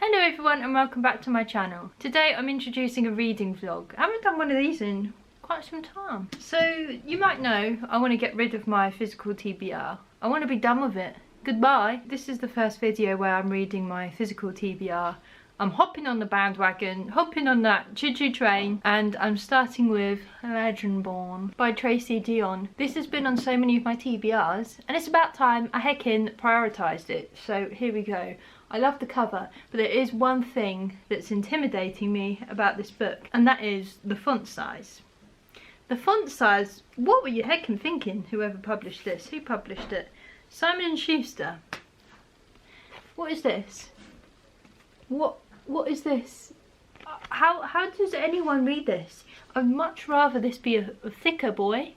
Hello everyone and welcome back to my channel. Today I'm introducing a reading vlog. I haven't done one of these in quite some time. So you might know I want to get rid of my physical TBR. I want to be done with it. Goodbye. This is the first video where I'm reading my physical TBR. I'm hopping on the bandwagon, hopping on that choo-choo train, and I'm starting with Legendborn by Tracy Dion. This has been on so many of my TBRs and it's about time I heckin' prioritised it. So here we go. I love the cover, but there is one thing that's intimidating me about this book, and that is the font size. The font size, what were you heckin' thinking, whoever published this? Who published it? Simon & Schuster. What is this? What is this? How does anyone read this? I'd much rather this be a thicker boy,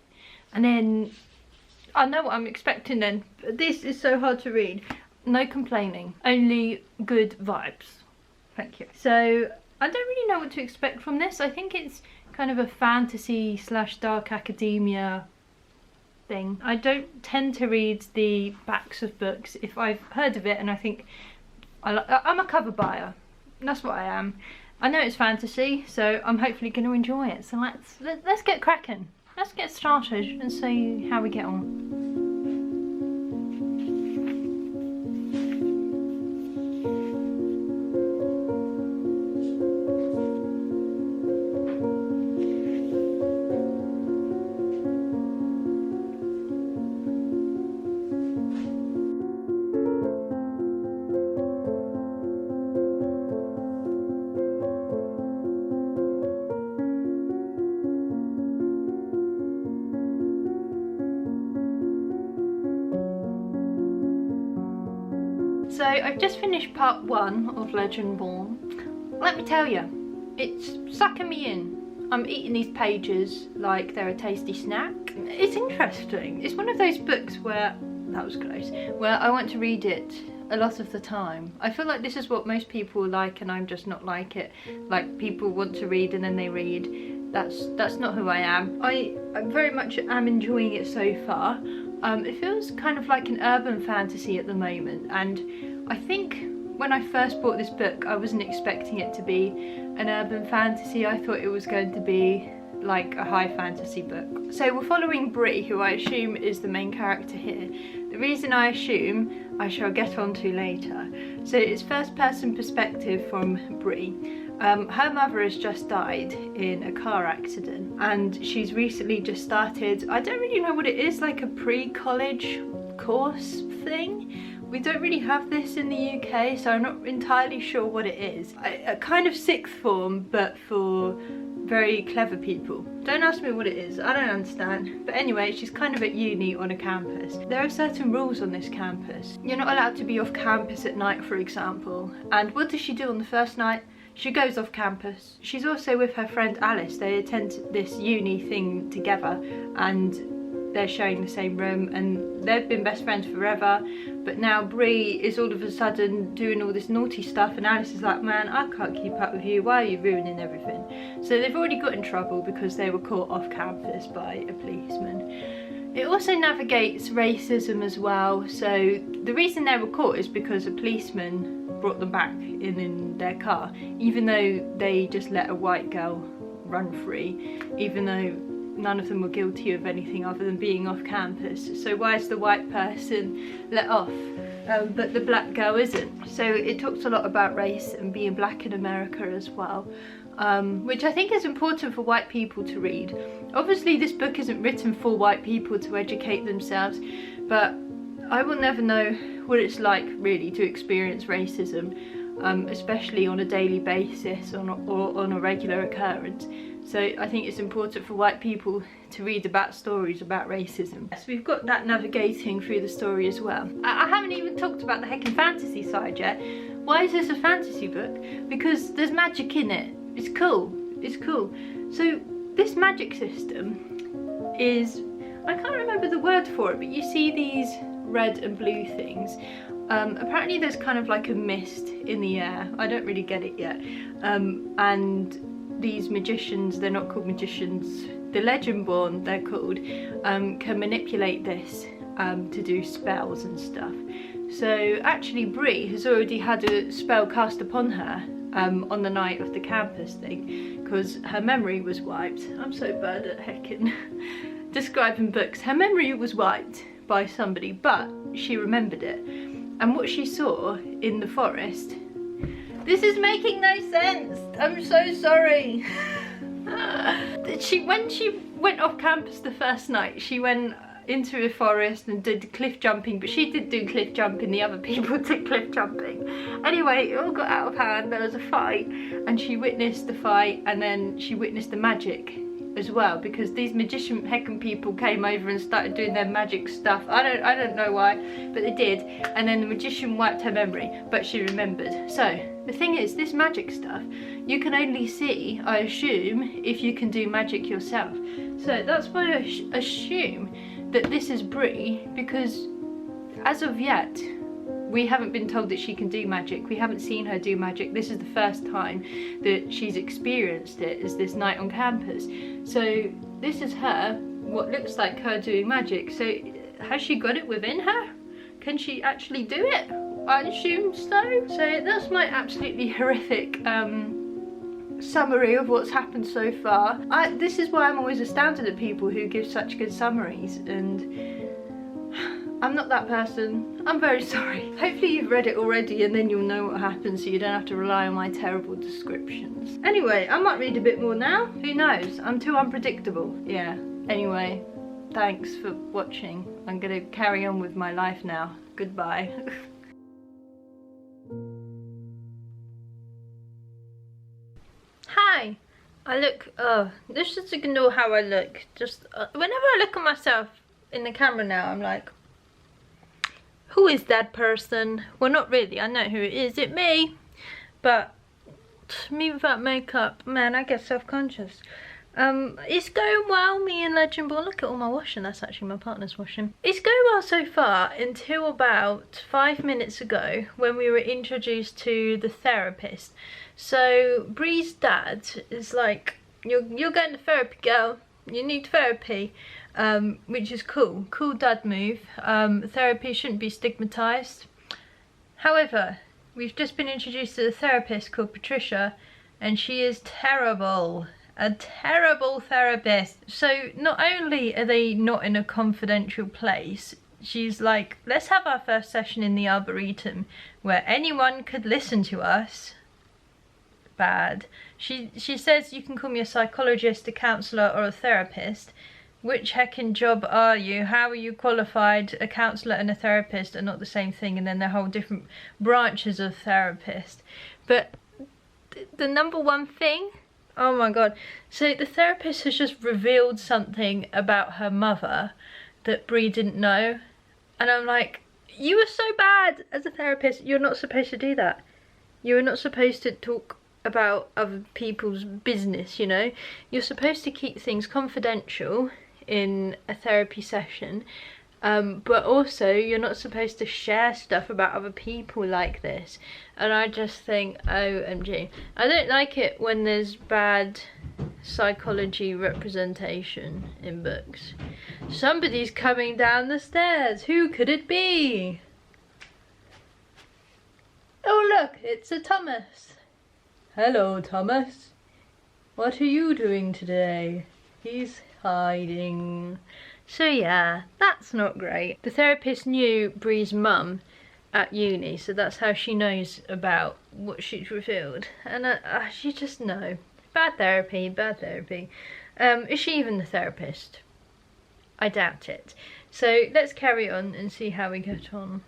and then I know what I'm expecting then, but this is so hard to read. No complaining, only good vibes. Thank you. So I don't really know what to expect from this. I think it's kind of a fantasy slash dark academia thing. I don't tend to read the backs of books if I've heard of it and I think I'm a cover buyer. That's what I am. I know it's fantasy, so I'm hopefully going to enjoy it. So let's get cracking. Let's get started and see how we get on. So I've just finished part 1 of Legendborn. Let me tell you, it's sucking me in. I'm eating these pages like they're a tasty snack. It's interesting. It's one of those books where, that was close, where I want to read it a lot of the time. I feel like this is what most people like and I'm just not like it. Like people want to read and then they read. That's not who I am. I very much am enjoying it so far. It feels kind of like an urban fantasy at the moment, and I think when I first bought this book I wasn't expecting it to be an urban fantasy. I thought it was going to be like a high fantasy book. So we're following Bree, who I assume is the main character here. The reason I assume I shall get on to later. So it's first person perspective from Bree. Her mother has just died in a car accident and she's recently just started, I don't really know what it is, like a pre-college course thing. We don't really have this in the UK, so I'm not entirely sure what it is. A kind of sixth form, but for very clever people. Don't ask me what it is, I don't understand. But anyway, she's kind of at uni on a campus. There are certain rules on this campus. You're not allowed to be off campus at night, for example. And what does she do on the first night? She goes off campus. She's also with her friend Alice. They attend this uni thing together and they're sharing the same room and they've been best friends forever. But now Bree is all of a sudden doing all this naughty stuff and Alice is like, man, I can't keep up with you. Why are you ruining everything? So they've already got in trouble because they were caught off campus by a policeman. It also navigates racism as well. So the reason they were caught is because a policeman brought them back in their car, even though they just let a white girl run free, even though none of them were guilty of anything other than being off campus. So why is the white person let off, but the black girl isn't? So it talks a lot about race and being black in America as well, which I think is important for white people to read. Obviously this book isn't written for white people to educate themselves, but I will never know what it's like really to experience racism, especially on a daily basis or on a regular occurrence. So I think it's important for white people to read about stories about racism. So we've got that navigating through the story as well. I haven't even talked about the heckin' fantasy side yet. Why is this a fantasy book? Because there's magic in it. It's cool. It's cool. So this magic system is, I can't remember the word for it, but you see these red and blue things. Apparently there's kind of like a mist in the air. I don't really get it yet. And these magicians, they're not called magicians, the Legendborn they're called, can manipulate this to do spells and stuff. So actually Brie has already had a spell cast upon her on the night of the campus thing, because her memory was wiped. I'm so bad at heckin' describing books. Her memory was wiped by somebody, but she remembered it. And what she saw in the forest, this is making no sense, I'm so sorry. When she went off campus the first night, she went into a forest and did cliff jumping, but she did do cliff jumping, the other people did cliff jumping. Anyway, it all got out of hand, there was a fight, and she witnessed the fight, and then she witnessed the magic as well, because these magician heckin' people came over and started doing their magic stuff. I don't know why, but they did, and then the magician wiped her memory, but she remembered. So the thing is, this magic stuff you can only see, I assume, if you can do magic yourself. So that's why I assume that this is Brie, because as of yet we haven't been told that she can do magic. We haven't seen her do magic. This is the first time that she's experienced it, is this night on campus. So this is her, what looks like her doing magic. So has she got it within her? Can she actually do it? I assume so. So that's my absolutely horrific summary of what's happened so far. This is why I'm always astounded at people who give such good summaries, and I'm not that person. I'm very sorry. Hopefully you've read it already and then you'll know what happens, so you don't have to rely on my terrible descriptions. Anyway, I might read a bit more now. Who knows? I'm too unpredictable. Yeah. Anyway, thanks for watching. I'm gonna carry on with my life now. Goodbye. Hi. I look, let's just ignore how I look. Just, whenever I look at myself in the camera now, I'm like, who is that person? Well, not really, I know who it is, it's me. But me without makeup, man, I get self-conscious. It's going well, me and Legendborn. Look at all my washing, that's actually my partner's washing. It's going well so far until about 5 minutes ago when we were introduced to the therapist. So Brie's dad is like, you're going to therapy, girl, you need therapy. Which is cool dad move. Therapy shouldn't be stigmatized. However, we've just been introduced to a therapist called Patricia, and she is terrible, a terrible therapist. So not only are they not in a confidential place, she's like, let's have our first session in the Arboretum where anyone could listen to us. Bad. She says you can call me a psychologist, a counsellor, or a therapist. Which heckin' job are you? How are you qualified? A counsellor and a therapist are not the same thing, and then they're whole different branches of therapist. But the number one thing, oh my god. So the therapist has just revealed something about her mother that Brie didn't know. And I'm like, you are so bad as a therapist. You're not supposed to do that. You're not supposed to talk about other people's business, you know. You're supposed to keep things confidential in a therapy session, but also you're not supposed to share stuff about other people like this. And I just think, OMG, I don't like it when there's bad psychology representation in books. Somebody's coming down the stairs. Who could it be? Oh look, it's a Thomas. Hello, Thomas. What are you doing today? He's hiding. So yeah, that's not great. The therapist knew Brie's mum at uni, so that's how she knows about what she's revealed. And she just know. Bad therapy, bad therapy. Is she even the therapist? I doubt it. So let's carry on and see how we get on.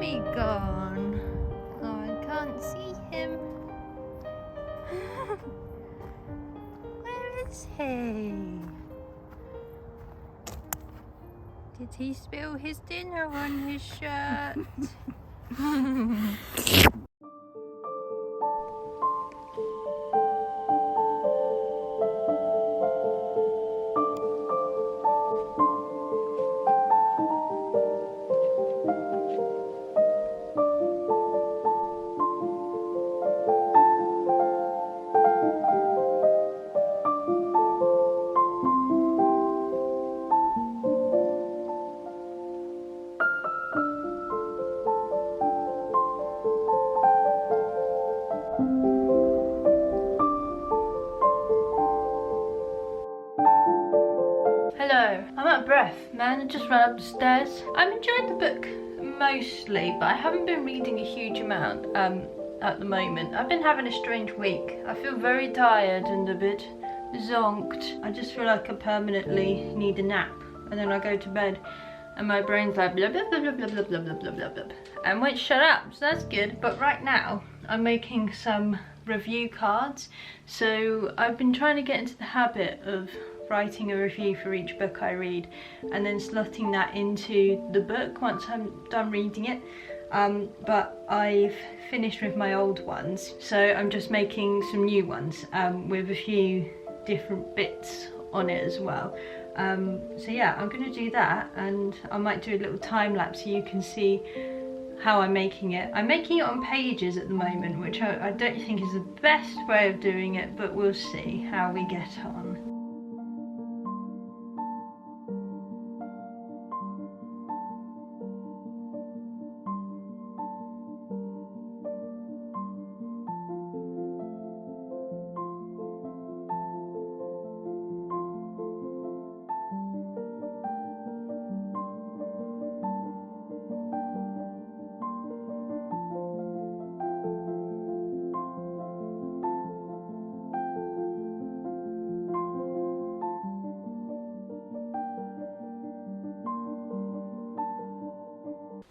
he gone? Oh, I can't see him. Where is he? Did he spill his dinner on his shirt? Hello, I'm out of breath, man. I just ran up the stairs. I'm enjoying the book mostly, but I haven't been reading a huge amount at the moment. I've been having a strange week. I feel very tired and a bit zonked. I just feel like I permanently need a nap, and then I go to bed and my brain's like blah blah blah blah blah blah blah blah blah blah blah, and won't shut up, so that's good. But right now I'm making some review cards, so I've been trying to get into the habit of writing a review for each book I read and then slotting that into the book once I'm done reading it. But I've finished with my old ones, so I'm just making some new ones with a few different bits on it as well. So yeah, I'm going to do that, and I might do a little time lapse so you can see how I'm making it. I'm making it on pages at the moment, which I don't think is the best way of doing it, but we'll see how we get on.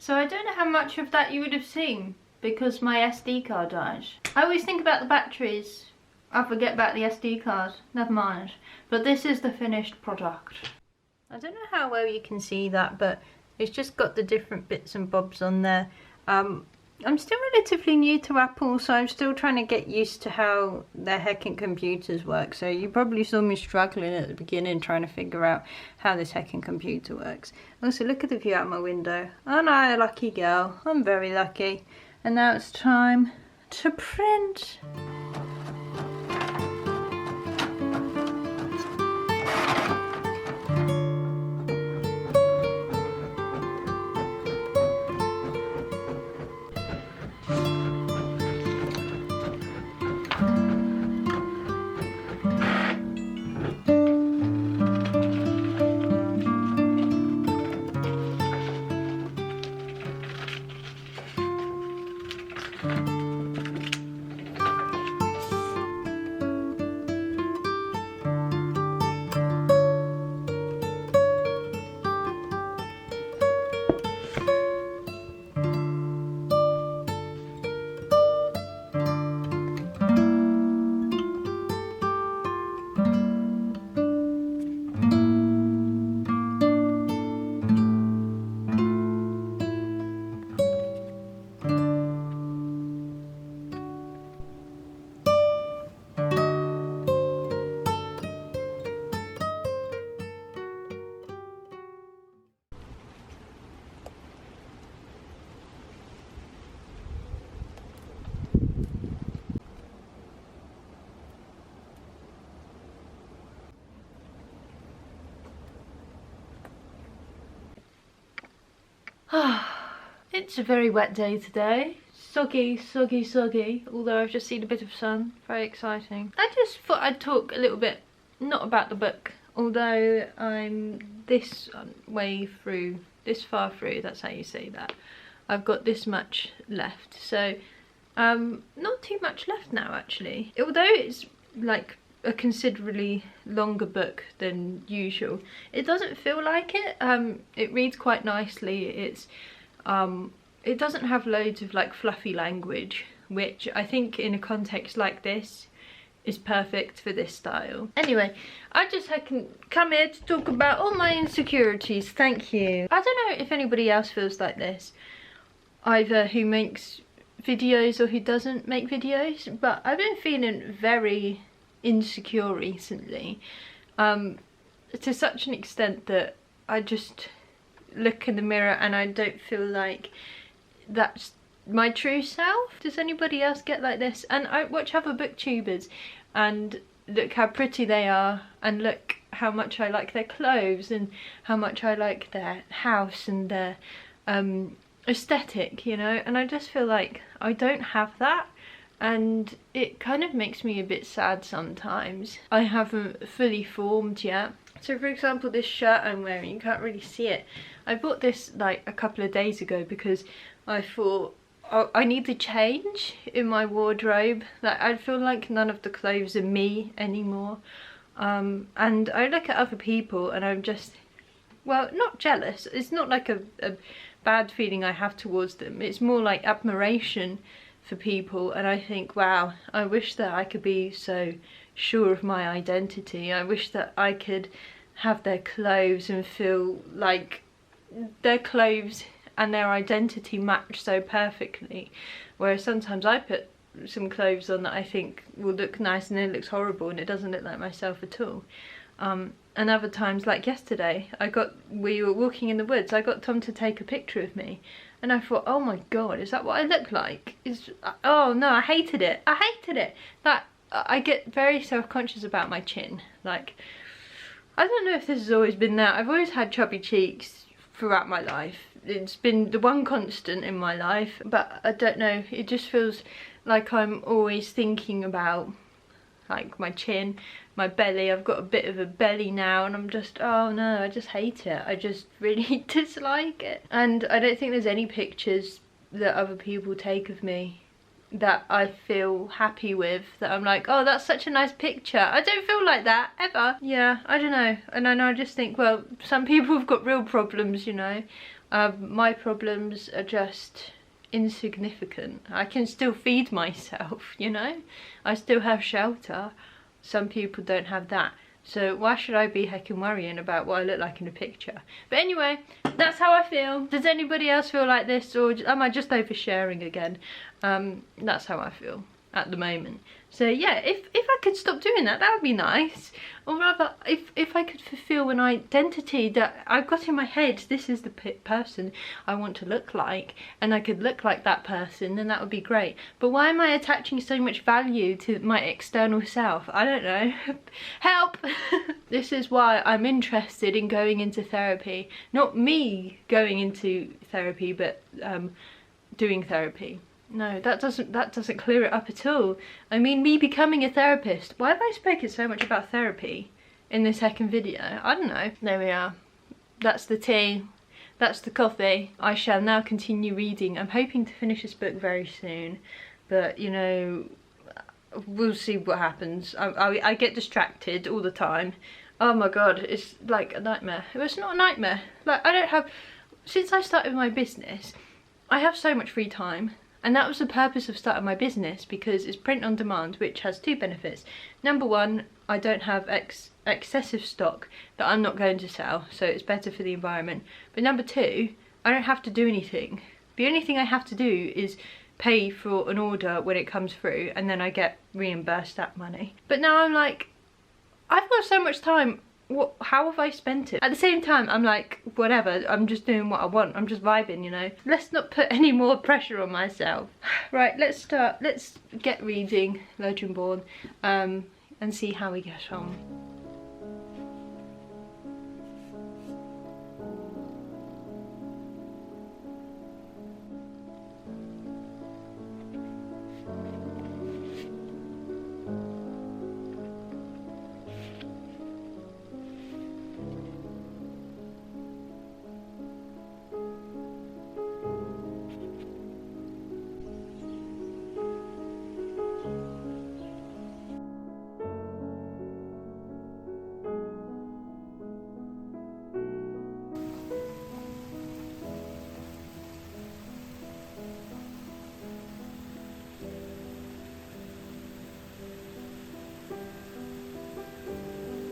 So I don't know how much of that you would have seen because my SD card died. I always think about the batteries. I forget about the SD card. Never mind. But this is the finished product. I don't know how well you can see that, but it's just got the different bits and bobs on there. I'm still relatively new to Apple, so I'm still trying to get used to how their heckin' computers work. So you probably saw me struggling at the beginning trying to figure out how this heckin' computer works. Also, look at the view out my window. Aren't I a lucky girl? I'm very lucky. And now it's time to print. It's a very wet day today. Soggy, soggy, soggy. Although I've just seen a bit of sun. Very exciting. I just thought I'd talk a little bit, not about the book, although I'm this way through, this far through, that's how you say that. I've got this much left. So, not too much left now actually. Although it's like a considerably longer book than usual, it doesn't feel like it. It reads quite nicely. It's it doesn't have loads of like fluffy language, which I think in a context like this is perfect for this style. Anyway, I can come here to talk about all my insecurities. Thank you. I don't know if anybody else feels like this, either who makes videos or who doesn't make videos, but I've been feeling very insecure recently, to such an extent that I just look in the mirror and I don't feel like that's my true self. Does anybody else get like this? And I watch other booktubers and look how pretty they are, and look how much I like their clothes and how much I like their house and their aesthetic, you know, and I just feel like I don't have that, and it kind of makes me a bit sad sometimes. I haven't fully formed yet. So for example, this shirt I'm wearing, you can't really see it. I bought this like a couple of days ago because I thought, oh, I need to change in my wardrobe. Like, I feel like none of the clothes are me anymore. And I look at other people and I'm just, well, not jealous. It's not like a bad feeling I have towards them. It's more like admiration for people, and I think, wow, I wish that I could be so sure of my identity. I wish that I could have their clothes and feel like their clothes and their identity match so perfectly, whereas sometimes I put some clothes on that I think will look nice and then it looks horrible and it doesn't look like myself at all. And other times, like yesterday, we were walking in the woods, I got Tom to take a picture of me, and I thought, oh my god, is that what I look like? Oh no, I hated it. That I get very self-conscious about my chin. Like, I don't know if this has always been that. I've always had chubby cheeks throughout my life. It's been the one constant in my life, but I don't know, it just feels like I'm always thinking about like my chin, my belly. I've got a bit of a belly now and I'm just, oh no, I just hate it. I just really dislike it. And I don't think there's any pictures that other people take of me that I feel happy with, that I'm like, oh, that's such a nice picture. I don't feel like that ever. Yeah, I don't know. And I just think, well, some people have got real problems, you know. My problems are just insignificant. I can still feed myself, you know. I still have shelter. Some people don't have that. So why should I be heckin' worrying about what I look like in a picture? But anyway, that's how I feel. Does anybody else feel like this, or am I just oversharing again? That's how I feel at the moment. So yeah, if I could stop doing that, that would be nice. Or rather, if I could fulfill an identity that I've got in my head, this is the person I want to look like, and I could look like that person, then that would be great. But why am I attaching so much value to my external self? I don't know. Help! This is why I'm interested in going into therapy. Not me going into therapy, but doing therapy. No, that doesn't clear it up at all. I mean, me becoming a therapist. Why have I spoken so much about therapy in the second video? I don't know. There we are. That's the tea. That's the coffee. I shall now continue reading. I'm hoping to finish this book very soon, but you know, we'll see what happens. I get distracted all the time. Oh my god, it's like a nightmare. It's not a nightmare. Like, I don't have, since I started my business, I have so much free time. And that was the purpose of starting my business, because it's print on demand, which has two benefits. Number one, I don't have excessive stock that I'm not going to sell, so it's better for the environment. But number two, I don't have to do anything. The only thing I have to do is pay for an order when it comes through, and then I get reimbursed that money. But now I'm like, I've got so much time. How have I spent it? At the same time, I'm like, whatever, I'm just doing what I want. I'm just vibing, you know. Let's not put any more pressure on myself. Right, let's get reading Legendborn, and see how we get on.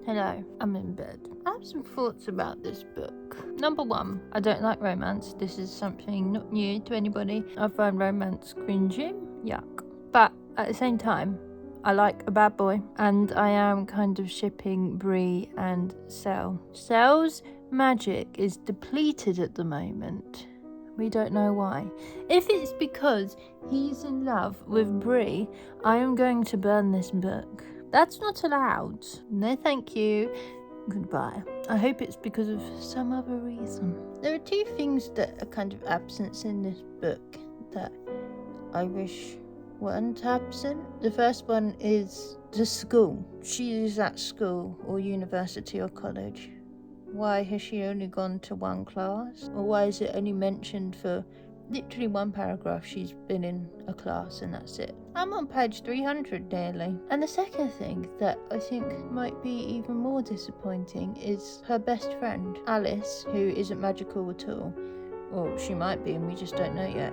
Hello, I'm in bed. I have some thoughts about this book. Number one, I don't like romance. This is something not new to anybody. I find romance cringy. Yuck. But at the same time, I like a bad boy, and I am kind of shipping Bree and Cell. Cell's magic is depleted at the moment. We don't know why. If it's because he's in love with Bree, I am going to burn this book. That's not allowed. No thank you. Goodbye. I hope it's because of some other reason. There are two things that are kind of absent in this book that I wish weren't absent. The first one is the school. She is at school or university or college. Why has she only gone to one class? Or why is it only mentioned for literally one paragraph she's been in a class and that's it? I'm on page 300 nearly. And the second thing that I think might be even more disappointing is her best friend, Alice, who isn't magical at all. Or she might be and we just don't know yet.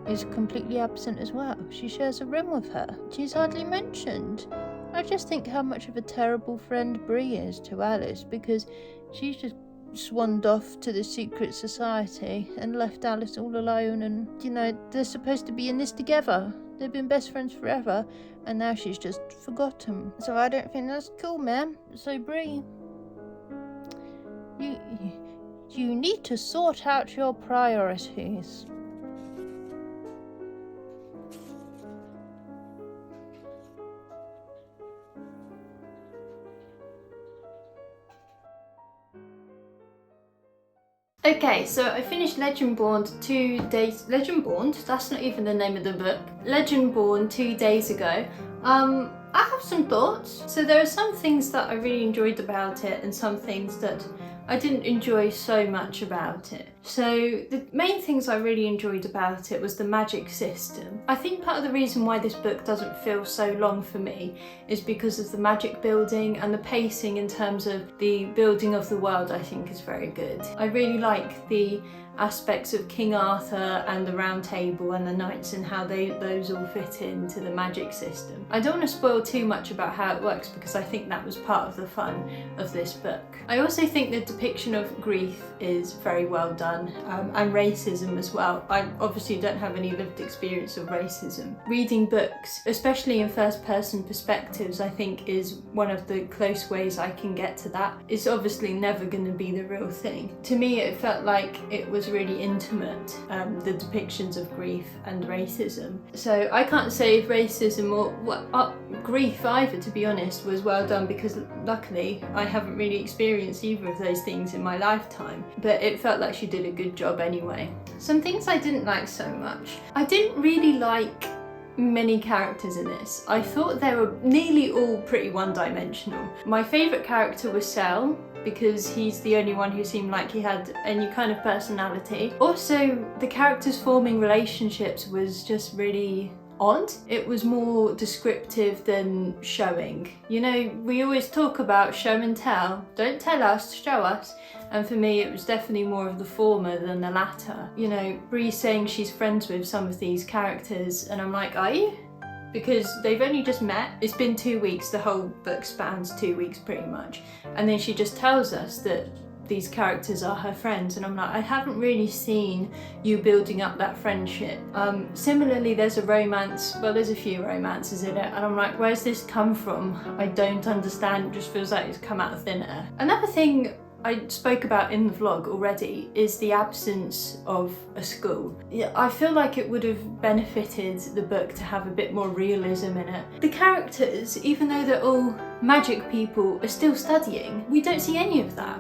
Is completely absent as well. She shares a room with her. She's hardly mentioned. I just think how much of a terrible friend Bree is to Alice, because she's just swanned off to the secret society and left Alice all alone, and they're supposed to be in this together. They've been best friends forever, and now she's just forgotten. So I don't think that's cool, man. So Bree, you need to sort out your priorities. Okay, so I finished Legendborn 2 days. Legendborn? That's not even the name of the book. Legendborn 2 days ago. I have some thoughts. So there are some things that I really enjoyed about it and some things that I didn't enjoy so much about it. So the main things I really enjoyed about it was the magic system. I think part of the reason why this book doesn't feel so long for me is because of the magic building, and the pacing in terms of the building of the world I think is very good. I really like the aspects of King Arthur and the Round Table and the knights and how those all fit into the magic system. I don't want to spoil too much about how it works because I think that was part of the fun of this book. I also think the depiction of grief is very well done, and racism as well. I obviously don't have any lived experience of racism. Reading books, especially in first person perspectives, I think is one of the close ways I can get to that. It's obviously never going to be the real thing. To me it felt like it was really intimate, the depictions of grief and racism. So I can't say if racism or grief either, to be honest, was well done, because luckily I haven't really experienced either of those things in my lifetime, but it felt like she did a good job anyway. Some things I didn't like so much. I didn't really like many characters in this. I thought they were nearly all pretty one-dimensional. My favourite character was Cell, because he's the only one who seemed like he had any kind of personality. Also, the characters forming relationships was just really odd. It was more descriptive than showing. We always talk about show and tell. Don't tell us, show us. And for me, it was definitely more of the former than the latter. Bree saying she's friends with some of these characters, and I'm like, are you? Because they've only just met. It's been 2 weeks, the whole book spans 2 weeks pretty much. And then she just tells us that these characters are her friends, and I'm like, I haven't really seen you building up that friendship. Similarly, there's a romance, well, there's a few romances in it, and I'm like, where's this come from? I don't understand, it just feels like it's come out of thin air. Another thing I spoke about in the vlog already is the absence of a school. I feel like it would have benefited the book to have a bit more realism in it. The characters, even though they're all magic people, are still studying. We don't see any of that.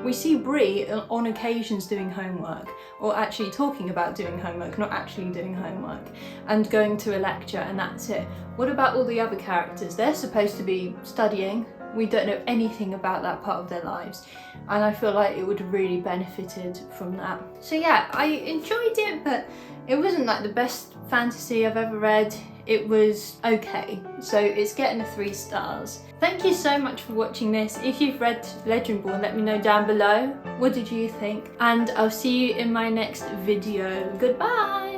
We see Bree on occasions doing homework, or actually talking about doing homework, not actually doing homework, and going to a lecture, and that's it. What about all the other characters? They're supposed to be studying. We don't know anything about that part of their lives, and I feel like it would have really benefited from that. So yeah, I enjoyed it, but it wasn't like the best fantasy I've ever read. It was okay, so it's getting a 3 stars. Thank you so much for watching this. If you've read Legendborn, let me know down below. What did you think? And I'll see you in my next video. Goodbye!